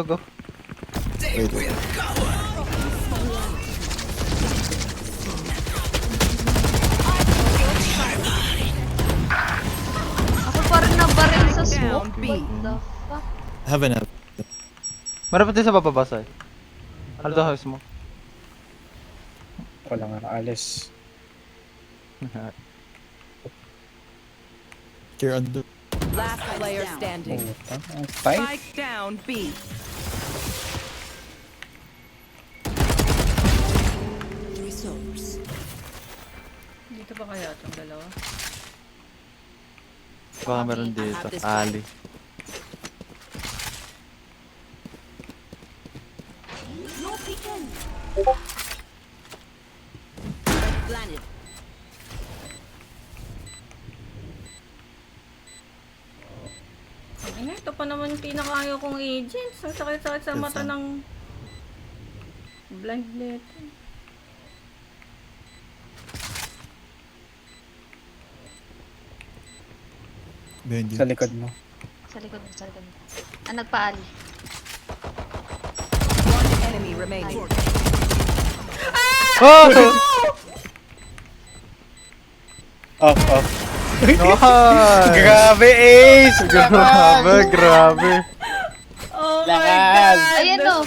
go. Wait. Ako parang nabaril sa smoke. Down, B. What the fuck? Heaven. Meron pa din sa bababasa eh. Ano daw house mo? Wala nga naalis. You're under. Last player standing. Ang fight? Spike down B. Dito ba kaya itong dalawa? Baka meron dito. Ali. Ay, ito pa naman yung pinakayo kong agents. Ang sakit-sakit sa mata Yes, ng blind dito. Behind you. Sa likod mo. Sa likod mo, sa likod mo. Ah, nagpaali. One enemy remaining. Oh! Off. Nice! Grabe, Ace! Grabe. Oh Lakas. my God! Ayan o.